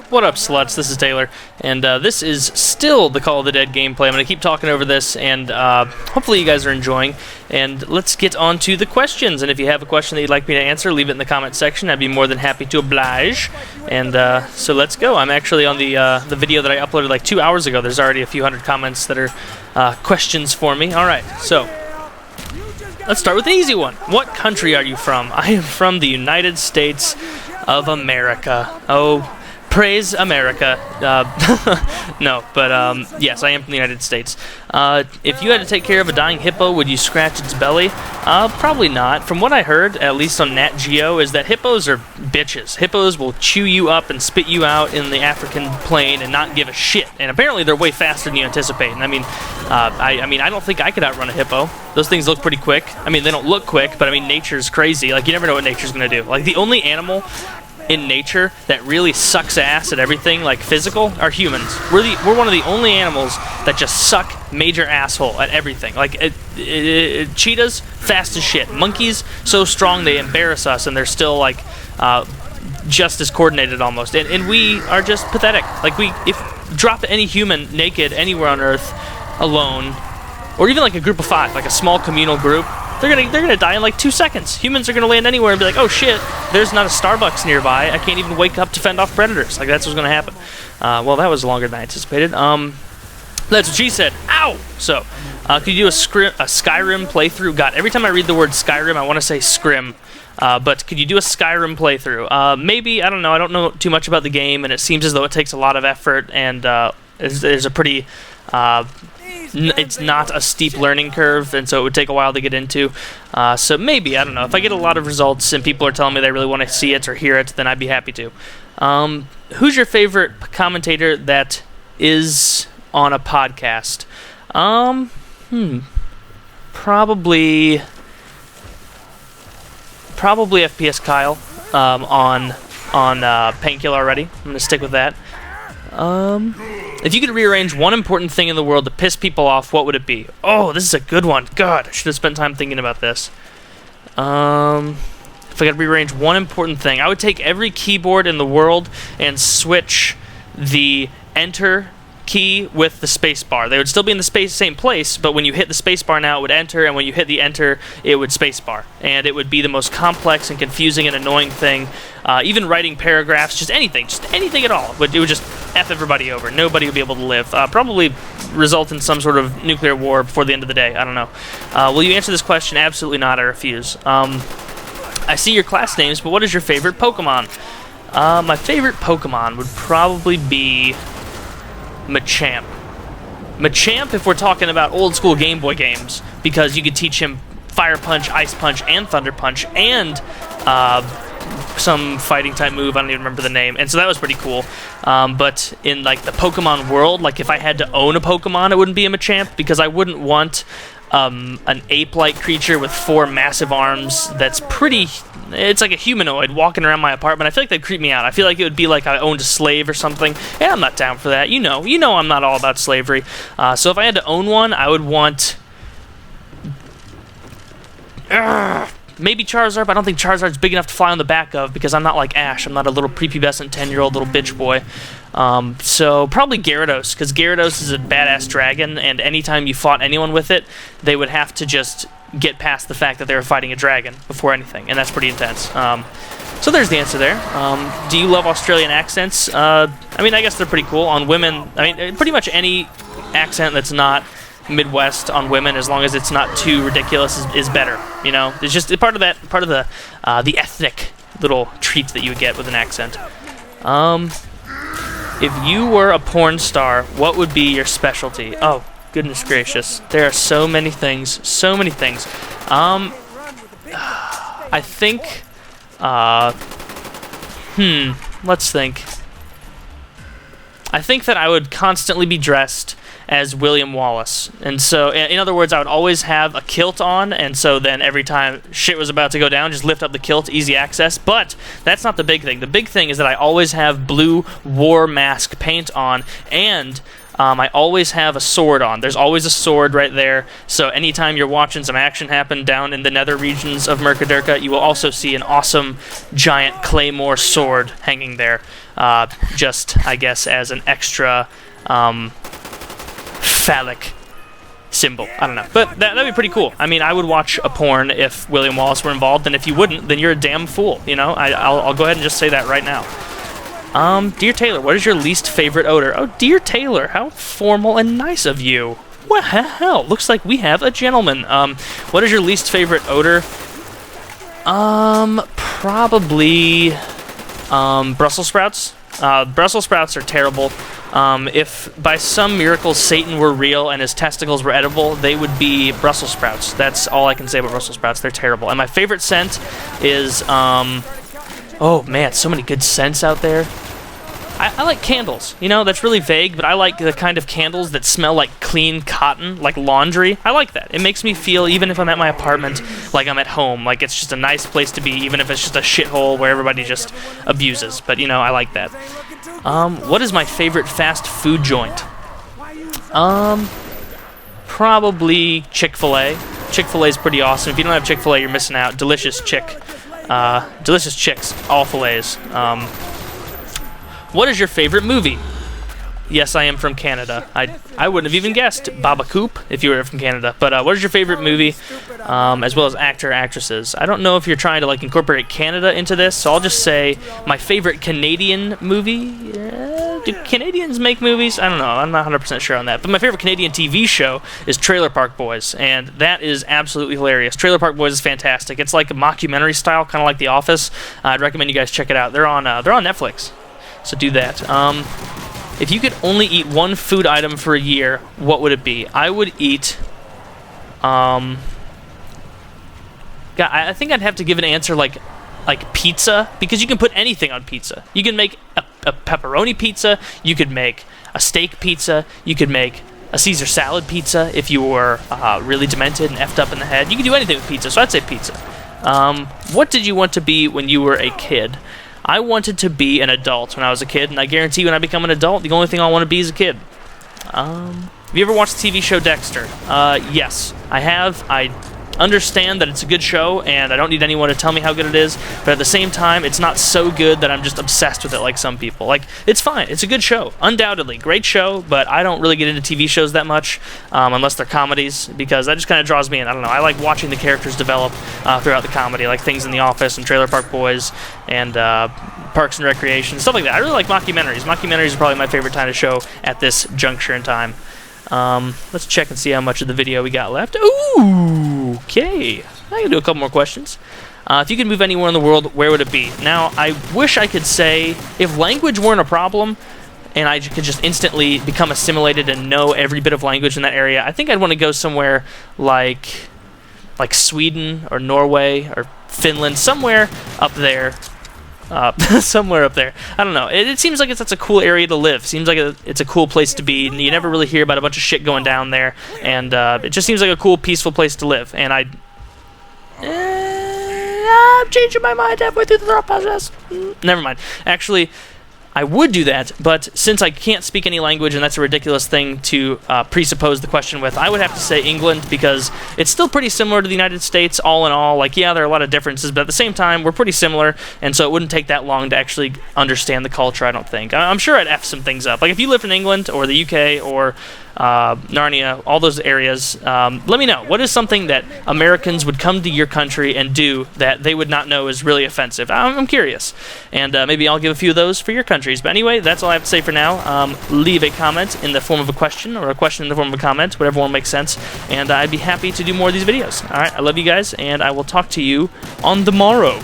What up, sluts? This is Taylor, and this is still the Call of the Dead gameplay. I'm going to keep talking over this, and hopefully you guys are enjoying. And let's get on to the questions. And if you have a question that you'd like me to answer, leave it in the comment section. I'd be more than happy to oblige. And so let's go. I'm actually on the video that I uploaded like 2 hours ago. There's already a few hundred comments that are questions for me. All right, so let's start with an easy one. What country are you from? I am from the United States of America. Oh, praise America. No, but yes, I am from the United States. If you had to take care of a dying hippo, would you scratch its belly? Probably not. From what I heard, at least on Nat Geo, is that hippos are bitches. Hippos will chew you up and spit you out in the African plain and not give a shit. And apparently they're way faster than you anticipate. And I don't think I could outrun a hippo. Those things look pretty quick. I mean, they don't look quick, but I mean, nature's crazy. Like, you never know what nature's gonna do. Like, the only animal in nature that really sucks ass at everything, like physical, are humans. We're one of the only animals that just suck major asshole at everything. Like cheetahs, fast as shit. Monkeys, so strong they embarrass us, and they're still like just as coordinated almost. And we are just pathetic. Like if drop any human naked anywhere on Earth alone, or even like a group of 5, like a small communal group, they're gonna die in like 2 seconds. Humans are gonna land anywhere and be like, oh shit, there's not a Starbucks nearby. I can't even wake up to fend off predators. Like, that's what's gonna happen. Well, that was longer than I anticipated. That's what she said. Ow! So, could you do a Skyrim playthrough? God, every time I read the word Skyrim, I want to say Scrim. But could you do a Skyrim playthrough? Maybe. I don't know. I don't know too much about the game, and it seems as though it takes a lot of effort, and there's a pretty it's not a steep learning curve, and so it would take a while to get into. So maybe, I don't know. If I get a lot of results and people are telling me they really want to see it or hear it, then I'd be happy to. Who's your favorite commentator that is on a podcast? Probably FPS Kyle on Painkiller already. I'm going to stick with that. If you could rearrange one important thing in the world to piss people off, what would it be? Oh, this is a good one. God, I should have spent time thinking about this. If I could rearrange one important thing, I would take every keyboard in the world and switch the enter key with the space bar. They would still be in the same place, but when you hit the space bar now, it would enter, and when you hit the enter, it would space bar. And it would be the most complex and confusing and annoying thing. Even writing paragraphs, just anything at all. It would just F everybody over. Nobody would be able to live. Probably result in some sort of nuclear war before the end of the day. I don't know. Will you answer this question? Absolutely not. I refuse. I see your class names, but what is your favorite Pokemon? My favorite Pokemon would probably be Machamp. Machamp, if we're talking about old school Game Boy games, because you could teach him Fire Punch, Ice Punch, and Thunder Punch, and some fighting type move, I don't even remember the name, and so that was pretty cool. But in like the Pokemon world, like if I had to own a Pokemon, it wouldn't be a Machamp, because I wouldn't want an ape-like creature with 4 massive arms that's pretty... It's like a humanoid walking around my apartment. I feel like that'd creep me out. I feel like it would be like I owned a slave or something. Yeah, I'm not down for that. You know I'm not all about slavery. So if I had to own one, I would want... maybe Charizard, but I don't think Charizard's big enough to fly on the back of, because I'm not like Ash. I'm not a little prepubescent 10-year-old little bitch boy. So probably Gyarados, because Gyarados is a badass dragon, and anytime you fought anyone with it, they would have to just get past the fact that they were fighting a dragon before anything, and that's pretty intense. So there's the answer there. Do you love Australian accents? I mean, I guess they're pretty cool. On women, I mean, pretty much any accent that's not Midwest on women, as long as it's not too ridiculous, is better. You know, it's just part of the ethnic little treats that you would get with an accent. If you were a porn star, what would be your specialty? Oh, goodness gracious. There are so many things. I think, let's think. I think that I would constantly be dressed as William Wallace. And so, in other words, I would always have a kilt on, and so then every time shit was about to go down, just lift up the kilt, easy access. But that's not the big thing. The big thing is that I always have blue war mask paint on, and I always have a sword on. There's always a sword right there, so anytime you're watching some action happen down in the nether regions of Mirkadurka, you will also see an awesome giant claymore sword hanging there, just, I guess, as an extra phallic symbol. I don't know, but that'd be pretty cool. I mean, I would watch a porn if William Wallace were involved, and if you wouldn't, then you're a damn fool, you know? I'll go ahead and just say that right now. Dear Taylor, what is your least favorite odor? Oh, dear Taylor, how formal and nice of you. What the hell? Looks like we have a gentleman. What is your least favorite odor? Probably, Brussels sprouts. Brussels sprouts are terrible. If by some miracle Satan were real and his testicles were edible, they would be Brussels sprouts. That's all I can say about Brussels sprouts. They're terrible. And my favorite scent is, oh man, so many good scents out there. I like candles. You know, that's really vague, but I like the kind of candles that smell like clean cotton, like laundry. I like that. It makes me feel, even if I'm at my apartment, like I'm at home. Like it's just a nice place to be, even if it's just a shithole where everybody just abuses. But, you know, I like that. What is my favorite fast food joint? Probably Chick-fil-A. Chick-fil-A is pretty awesome. If you don't have Chick-fil-A, you're missing out. Delicious delicious chicks, all fillets. What is your favorite movie? Yes, I am from Canada. I wouldn't have even guessed Baba Coop if you were from Canada. But what is your favorite movie, as well as actor, actresses? I don't know if you're trying to like incorporate Canada into this, so I'll just say my favorite Canadian movie. Do Canadians make movies? I don't know. I'm not 100% sure on that. But my favorite Canadian TV show is Trailer Park Boys, and that is absolutely hilarious. Trailer Park Boys is fantastic. It's like a mockumentary style, kind of like The Office. I'd recommend you guys check it out. They're on Netflix, so do that. If you could only eat one food item for a year, what would it be? I would eat, God, I think I'd have to give an answer like pizza, because you can put anything on pizza. You can make a pepperoni pizza, you could make a steak pizza, you could make a Caesar salad pizza if you were really demented and effed up in the head. You can do anything with pizza, so I'd say pizza. What did you want to be when you were a kid? I wanted to be an adult when I was a kid, and I guarantee when I become an adult, the only thing I want to be is a kid. Have you ever watched the TV show Dexter? Yes, I have. I understand that it's a good show, and I don't need anyone to tell me how good it is, but at the same time, it's not so good that I'm just obsessed with it like some people. Like, it's fine. It's a good show. Undoubtedly. Great show, but I don't really get into TV shows that much, unless they're comedies, because that just kind of draws me in. I don't know. I like watching the characters develop throughout the comedy, like things in The Office and Trailer Park Boys and Parks and Recreation, stuff like that. I really like mockumentaries. Mockumentaries are probably my favorite kind of show at this juncture in time. Let's check and see how much of the video we got left. Ooh, okay. I can do a couple more questions. If you could move anywhere in the world, where would it be? Now, I wish I could say, if language weren't a problem, and I could just instantly become assimilated and know every bit of language in that area, I think I'd want to go somewhere like Sweden or Norway or Finland, somewhere up there. Somewhere up there. I don't know. It seems like that's a cool area to live. Seems like it's a cool place to be. And you never really hear about a bunch of shit going down there. And it just seems like a cool, peaceful place to live. And I'm changing my mind halfway through the thought process. Never mind. Actually, I would do that, but since I can't speak any language, and that's a ridiculous thing to presuppose the question with, I would have to say England, because it's still pretty similar to the United States, all in all. Like, yeah, there are a lot of differences, but at the same time, we're pretty similar, and so it wouldn't take that long to actually understand the culture, I don't think. I'm sure I'd F some things up. Like, if you lived in England, or the UK, or Narnia, all those areas, let me know. What is something that Americans would come to your country and do that they would not know is really offensive? I'm curious. And maybe I'll give a few of those for your countries. But anyway, that's all I have to say for now. Leave a comment in the form of a question, or a question in the form of a comment, whatever one makes sense. And I'd be happy to do more of these videos. Alright, I love you guys, and I will talk to you on the morrow.